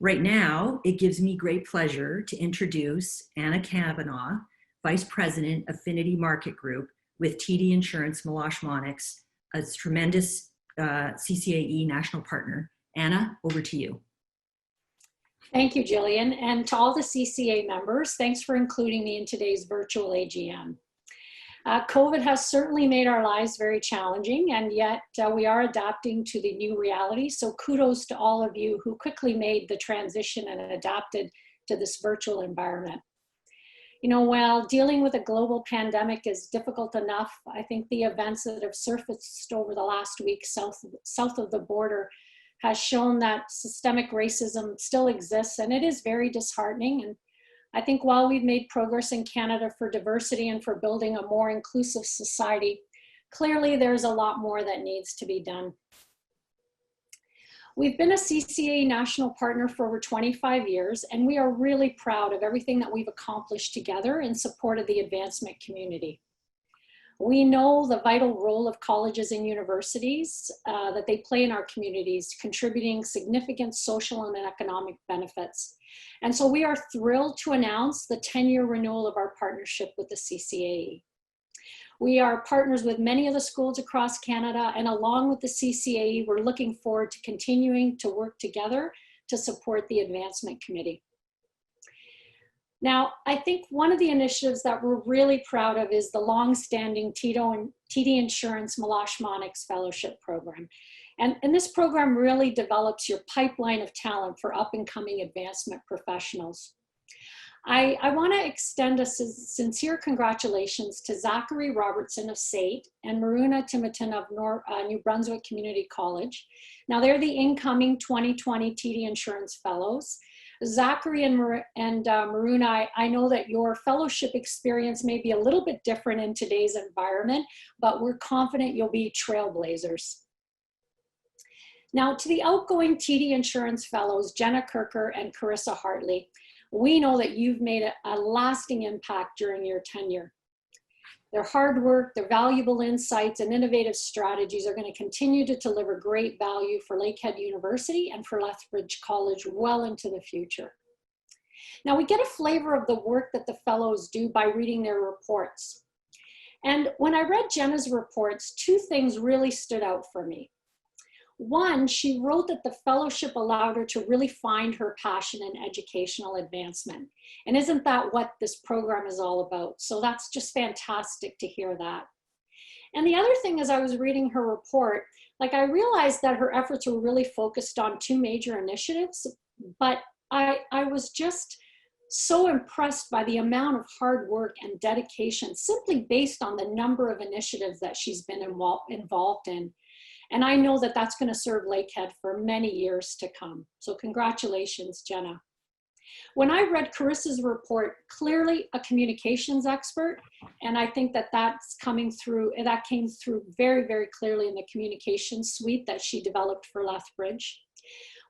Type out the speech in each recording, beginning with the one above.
Right now, it gives me great pleasure to introduce Anna Kavanagh, Vice President, Affinity Market Group with TD Insurance Meloche Monnex, a tremendous CCAE national partner. Anna, over to you. Thank you, Gillian, and to all the CCA members, thanks for including me in today's virtual AGM. COVID has certainly made our lives very challenging, and yet we are adapting to the new reality. So kudos to all of you who quickly made the transition and adapted to this virtual environment. You know, while dealing with a global pandemic is difficult enough, I think the events that have surfaced over the last week south of the border has shown that systemic racism still exists, and it is very disheartening. And I think while we've made progress in Canada for diversity and for building a more inclusive society, clearly there's a lot more that needs to be done. We've been a CCA national partner for over 25 years, and we are really proud of everything that we've accomplished together in support of the advancement community. We know the vital role of colleges and universities that they play in our communities, contributing significant social and economic benefits. And so we are thrilled to announce the 10-year renewal of our partnership with the CCAE. We are partners with many of the schools across Canada, and along with the CCAE, we're looking forward to continuing to work together to support the Advancement Committee. Now, I think one of the initiatives that we're really proud of is the long-standing TD Insurance Meloche Monnex Fellowship Program. And this program really develops your pipeline of talent for up-and-coming advancement professionals. I want to extend a sincere congratulations to Zachary Robertson of SAIT and Maruna Timotin of New Brunswick Community College. Now, they're the incoming 2020 TD Insurance Fellows. Zachary and Maruna, I know that your fellowship experience may be a little bit different in today's environment, but we're confident you'll be trailblazers. Now, to the outgoing TD Insurance Fellows, Jenna Kirker and Karissa Hartley, we know that you've made a lasting impact during your tenure. Their hard work, their valuable insights, and innovative strategies are going to continue to deliver great value for Lakehead University and for Lethbridge College well into the future. Now, we get a flavor of the work that the fellows do by reading their reports. And when I read Jenna's reports, two things really stood out for me. One, she wrote that the fellowship allowed her to really find her passion in educational advancement. And isn't that what this program is all about? So that's just fantastic to hear that. And the other thing, as I was reading her report, like I realized that her efforts were really focused on two major initiatives, but I was just so impressed by the amount of hard work and dedication simply based on the number of initiatives that she's been involved in. And I know that that's going to serve Lakehead for many years to come. So congratulations, Jenna. When I read Karissa's report, clearly a communications expert, and I think that that came through very, very clearly in the communications suite that she developed for Lethbridge.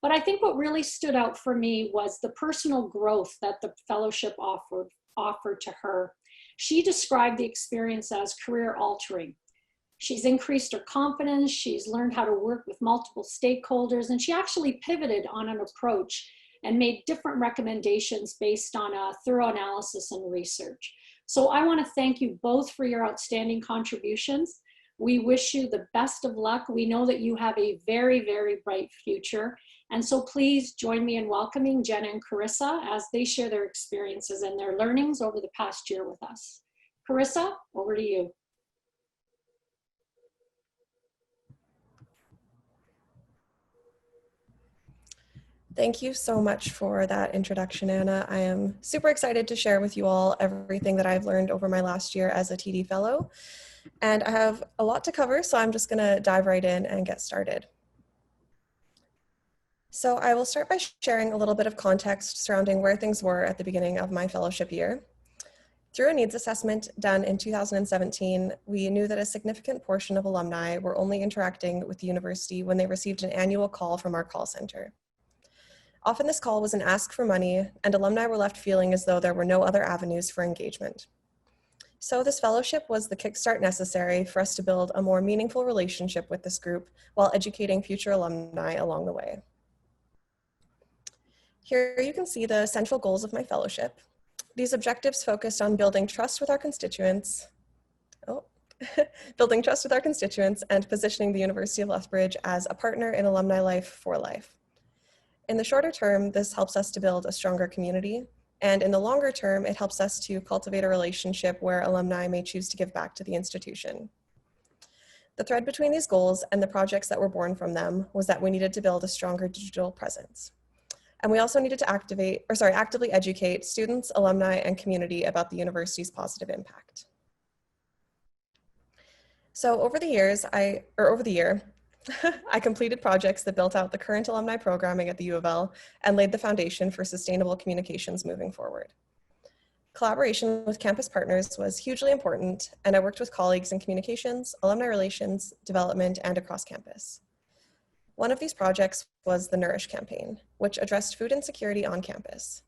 But I think what really stood out for me was the personal growth that the fellowship offered to her. She described the experience as career altering. She's increased her confidence, she's learned how to work with multiple stakeholders, and she actually pivoted on an approach and made different recommendations based on a thorough analysis and research. So I want to thank you both for your outstanding contributions. We wish you the best of luck. We know that you have a very, very bright future. And so please join me in welcoming Jenna and Karissa as they share their experiences and their learnings over the past year with us. Karissa, over to you. Thank you so much for that introduction, Anna. I am super excited to share with you all everything that I've learned over my last year as a TD Fellow. And I have a lot to cover, so I'm just going to dive right in and get started. So I will start by sharing a little bit of context surrounding where things were at the beginning of my fellowship year. Through a needs assessment done in 2017, we knew that a significant portion of alumni were only interacting with the university when they received an annual call from our call center. Often this call was an ask for money, and alumni were left feeling as though there were no other avenues for engagement. So this fellowship was the kickstart necessary for us to build a more meaningful relationship with this group while educating future alumni along the way. Here you can see the central goals of my fellowship. These objectives focused on building trust with our constituents, building trust with our constituents and positioning the University of Lethbridge as a partner in alumni life for life. In the shorter term, this helps us to build a stronger community, and in the longer term, it helps us to cultivate a relationship where alumni may choose to give back to the institution. The thread between these goals and the projects that were born from them was that we needed to build a stronger digital presence. And we also needed to actively educate students, alumni, and community about the university's positive impact. So over the year, I completed projects that built out the current alumni programming at the U of L and laid the foundation for sustainable communications moving forward. Collaboration with campus partners was hugely important, and I worked with colleagues in communications, alumni relations, development, and across campus. One of these projects was the Nourish campaign, which addressed food insecurity on campus.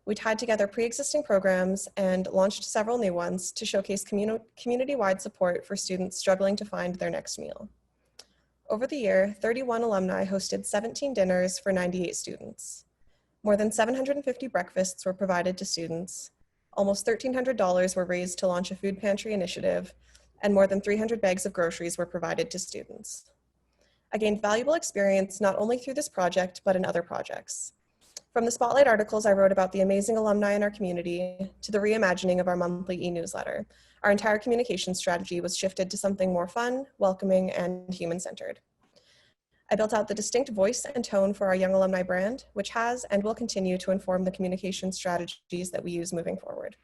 We tied together pre-existing programs and launched several new ones to showcase community-wide support for students struggling to find their next meal. Over the year, 31 alumni hosted 17 dinners for 98 students. More than 750 breakfasts were provided to students. Almost $1,300 were raised to launch a food pantry initiative, and more than 300 bags of groceries were provided to students. I gained valuable experience not only through this project, but in other projects. From the spotlight articles I wrote about the amazing alumni in our community to the reimagining of our monthly e-newsletter, our entire communication strategy was shifted to something more fun, welcoming, and human-centered. I built out the distinct voice and tone for our young alumni brand, which has and will continue to inform the communication strategies that we use moving forward.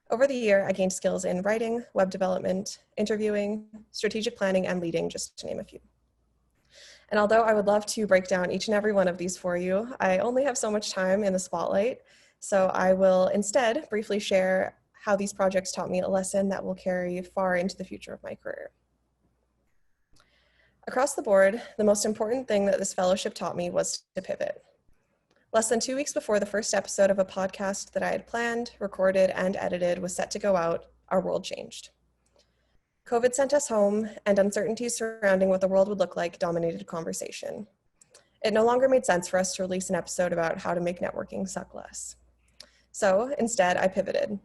Over the year, I gained skills in writing, web development, interviewing, strategic planning, and leading, just to name a few. And although I would love to break down each and every one of these for you, I only have so much time in the spotlight, so I will instead briefly share how these projects taught me a lesson that will carry far into the future of my career. Across the board, the most important thing that this fellowship taught me was to pivot. Less than 2 weeks before the first episode of a podcast that I had planned, recorded, and edited was set to go out, our world changed. COVID sent us home, and uncertainties surrounding what the world would look like dominated conversation. It no longer made sense for us to release an episode about how to make networking suck less. So instead, I pivoted.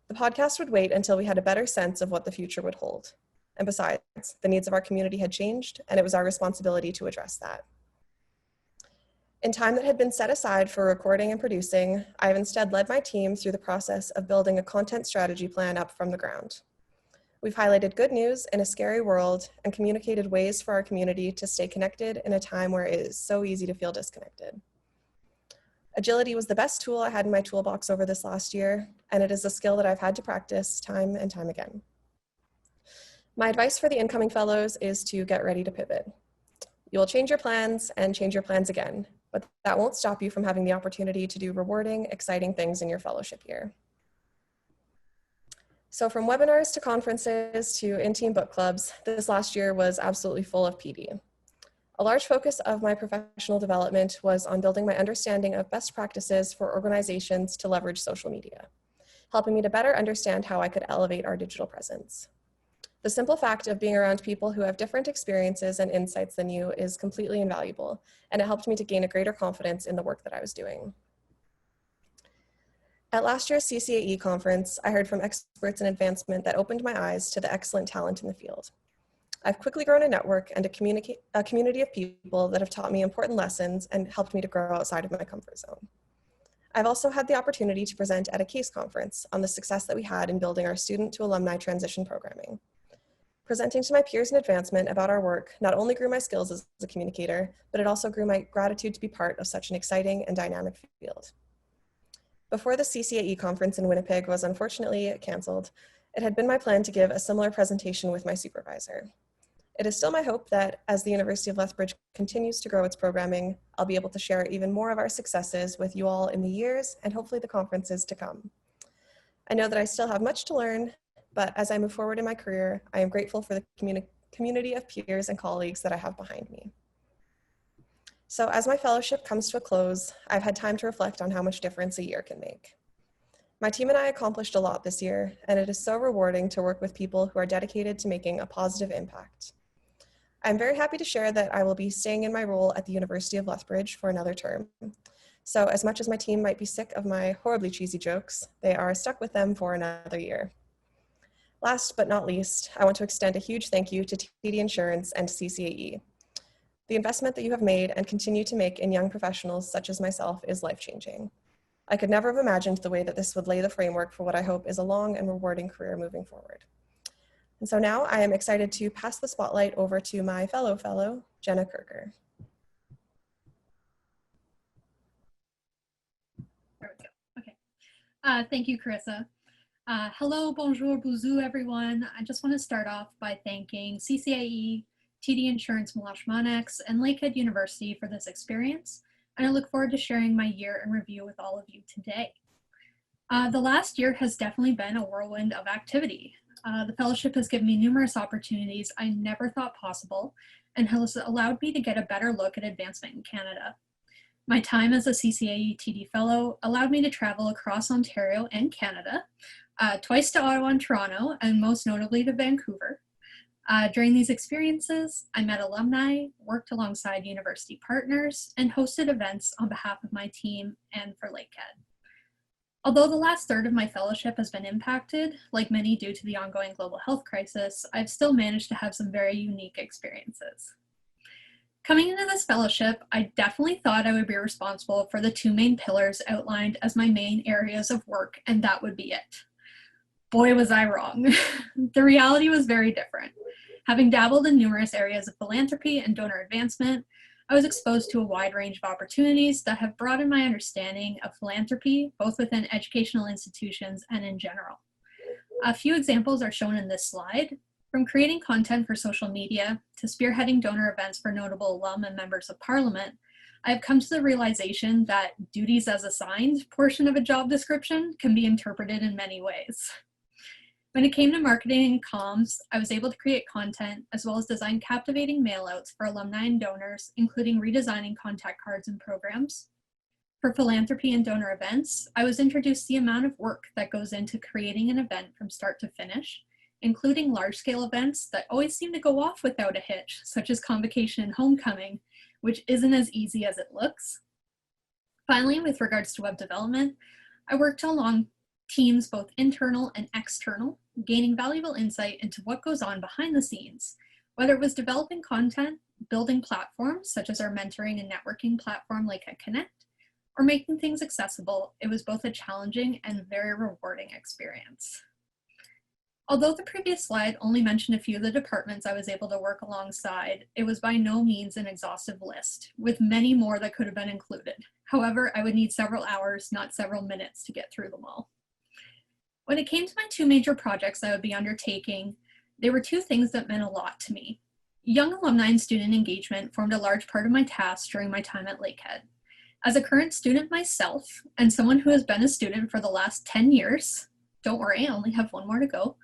The podcast would wait until we had a better sense of what the future would hold. And besides, the needs of our community had changed, and it was our responsibility to address that. In time that had been set aside for recording and producing, I have instead led my team through the process of building a content strategy plan up from the ground. We've highlighted good news in a scary world and communicated ways for our community to stay connected in a time where it is so easy to feel disconnected. Agility was the best tool I had in my toolbox over this last year, and it is a skill that I've had to practice time and time again. My advice for the incoming fellows is to get ready to pivot. You will change your plans and change your plans again, but that won't stop you from having the opportunity to do rewarding, exciting things in your fellowship year. So from webinars to conferences to in-team book clubs, this last year was absolutely full of PD. A large focus of my professional development was on building my understanding of best practices for organizations to leverage social media, helping me to better understand how I could elevate our digital presence. The simple fact of being around people who have different experiences and insights than you is completely invaluable, and it helped me to gain a greater confidence in the work that I was doing. At last year's CCAE conference, I heard from experts in advancement that opened my eyes to the excellent talent in the field. I've quickly grown a network and a community of people that have taught me important lessons and helped me to grow outside of my comfort zone. I've also had the opportunity to present at a case conference on the success that we had in building our student to alumni transition programming. Presenting to my peers in advancement about our work not only grew my skills as a communicator, but it also grew my gratitude to be part of such an exciting and dynamic field. Before the CCAE conference in Winnipeg was unfortunately canceled, it had been my plan to give a similar presentation with my supervisor. It is still my hope that as the University of Lethbridge continues to grow its programming, I'll be able to share even more of our successes with you all in the years and hopefully the conferences to come. I know that I still have much to learn, but as I move forward in my career, I am grateful for the community of peers and colleagues that I have behind me. So as my fellowship comes to a close, I've had time to reflect on how much difference a year can make. My team and I accomplished a lot this year, and it is so rewarding to work with people who are dedicated to making a positive impact. I'm very happy to share that I will be staying in my role at the University of Lethbridge for another term. So as much as my team might be sick of my horribly cheesy jokes, they are stuck with them for another year. Last but not least, I want to extend a huge thank you to TD Insurance and CCAE. The investment that you have made and continue to make in young professionals such as myself is life-changing. I could never have imagined the way that this would lay the framework for what I hope is a long and rewarding career moving forward. And so now I am excited to pass the spotlight over to my fellow, Jenna Kirker. There we go. Okay. Thank you, Karissa. Hello, bonjour, bonjour, everyone. I just want to start off by thanking CCAE, TD Insurance Meloche Monnex, and Lakehead University for this experience, and I look forward to sharing my year in review with all of you today. The last year has definitely been a whirlwind of activity. The fellowship has given me numerous opportunities I never thought possible and has allowed me to get a better look at advancement in Canada. My time as a CCAE TD Fellow allowed me to travel across Ontario and Canada, twice to Ottawa and Toronto, and most notably to Vancouver. During these experiences, I met alumni, worked alongside university partners, and hosted events on behalf of my team and for Lakehead. Although the last third of my fellowship has been impacted, like many due to the ongoing global health crisis, I've still managed to have some very unique experiences. Coming into this fellowship, I definitely thought I would be responsible for the two main pillars outlined as my main areas of work, and that would be it. Boy, was I wrong. The reality was very different. Having dabbled in numerous areas of philanthropy and donor advancement, I was exposed to a wide range of opportunities that have broadened my understanding of philanthropy, both within educational institutions and in general. A few examples are shown in this slide. From creating content for social media to spearheading donor events for notable alum and members of parliament, I have come to the realization that duties as assigned portion of a job description can be interpreted in many ways. When it came to marketing and comms, I was able to create content as well as design captivating mailouts for alumni and donors, including redesigning contact cards and programs. For philanthropy and donor events, I was introduced to the amount of work that goes into creating an event from start to finish, including large-scale events that always seem to go off without a hitch, such as Convocation and Homecoming, which isn't as easy as it looks. Finally, with regards to web development, I worked along teams both internal and external, gaining valuable insight into what goes on behind the scenes, whether it was developing content, building platforms such as our mentoring and networking platform Lakehead Connect, or making things accessible. It was both a challenging and very rewarding experience. Although the previous slide only mentioned a few of the departments I was able to work alongside, it was by no means an exhaustive list, with many more that could have been included. However, I would need several hours, not several minutes, to get through them all. When it came to my two major projects I would be undertaking, there were two things that meant a lot to me. Young alumni and student engagement formed a large part of my tasks during my time at Lakehead. As a current student myself, and someone who has been a student for the last 10 years, don't worry, I only have one more to go,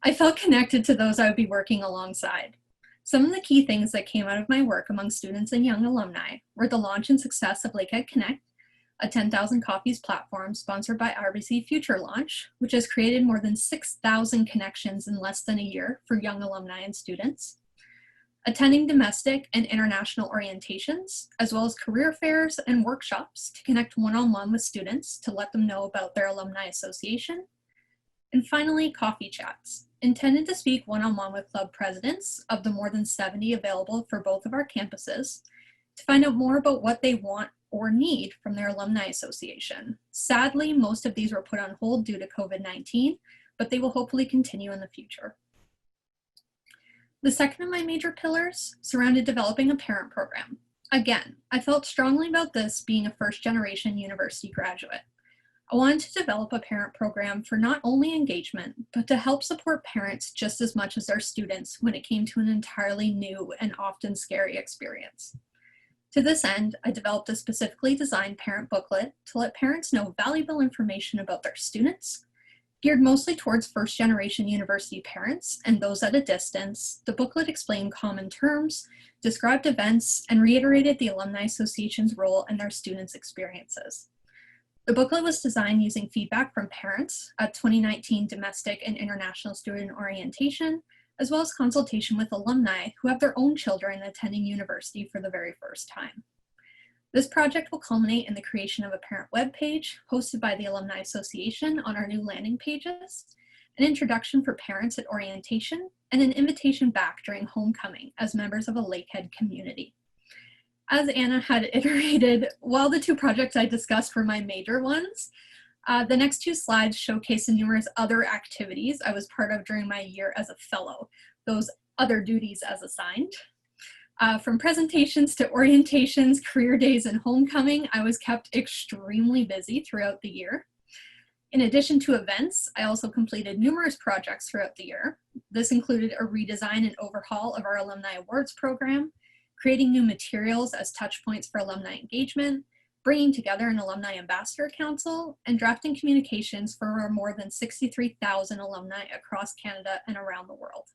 I felt connected to those I would be working alongside. Some of the key things that came out of my work among students and young alumni were the launch and success of Lakehead Connect, a 10,000 copies platform sponsored by RBC Future Launch, which has created more than 6,000 connections in less than a year for young alumni and students, attending domestic and international orientations, as well as career fairs and workshops to connect one-on-one with students to let them know about their alumni association, and finally, coffee chats, intended to speak one-on-one with club presidents of the more than 70 available for both of our campuses to find out more about what they want or need from their alumni association. Sadly, most of these were put on hold due to COVID-19, but they will hopefully continue in the future. The second of my major pillars surrounded developing a parent program. Again, I felt strongly about this being a first-generation university graduate. I wanted to develop a parent program for not only engagement, but to help support parents just as much as their students when it came to an entirely new and often scary experience. To this end, I developed a specifically designed parent booklet to let parents know valuable information about their students. Geared mostly towards first-generation university parents and those at a distance, the booklet explained common terms, described events, and reiterated the Alumni Association's role in their students' experiences. The booklet was designed using feedback from parents at 2019 domestic and international student orientation, as well as consultation with alumni who have their own children attending university for the very first time. This project will culminate in the creation of a parent webpage hosted by the Alumni Association on our new landing pages, an introduction for parents at orientation, and an invitation back during homecoming as members of a Lakehead community. As Anna had iterated, while the two projects I discussed were my major ones, the next two slides showcase the numerous other activities I was part of during my year as a fellow, those other duties as assigned. From presentations to orientations, career days, and homecoming, I was kept extremely busy throughout the year. In addition to events, I also completed numerous projects throughout the year. This included a redesign and overhaul of our Alumni Awards program, creating new materials as touch points for alumni engagement, bringing together an Alumni Ambassador Council, and drafting communications for our more than 63,000 alumni across Canada and around the world.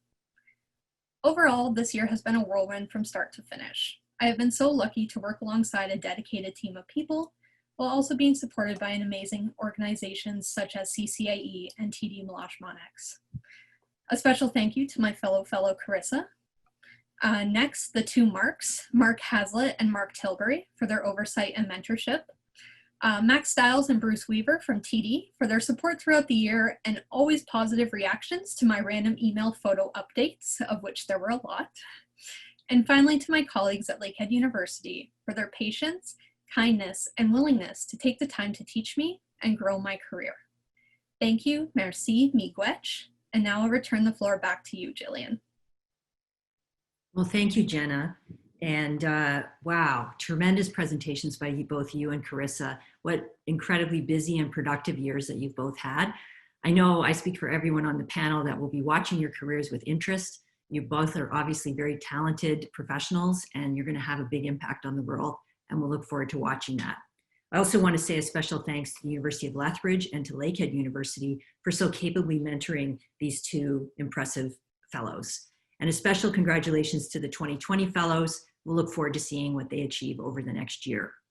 Overall, this year has been a whirlwind from start to finish. I have been so lucky to work alongside a dedicated team of people, while also being supported by an amazing organizations such as CCAE and TD Meloche Monnex. A special thank you to my fellow Karissa. Next, the two Marks, Mark Hazlitt and Mark Tilbury, for their oversight and mentorship. Max Stiles and Bruce Weaver from TD for their support throughout the year and always positive reactions to my random email photo updates, of which there were a lot. And finally, to my colleagues at Lakehead University for their patience, kindness, and willingness to take the time to teach me and grow my career. Thank you, merci, miigwech. And now I'll return the floor back to you, Gillian. Well, thank you, Jenna. And wow, tremendous presentations by both you and Karissa. What incredibly busy and productive years that you've both had. I know I speak for everyone on the panel that will be watching your careers with interest. You both are obviously very talented professionals, and you're going to have a big impact on the world, and we'll look forward to watching that. I also want to say a special thanks to the University of Lethbridge and to Lakehead University for so capably mentoring these two impressive fellows. And a special congratulations to the 2020 fellows. We'll look forward to seeing what they achieve over the next year.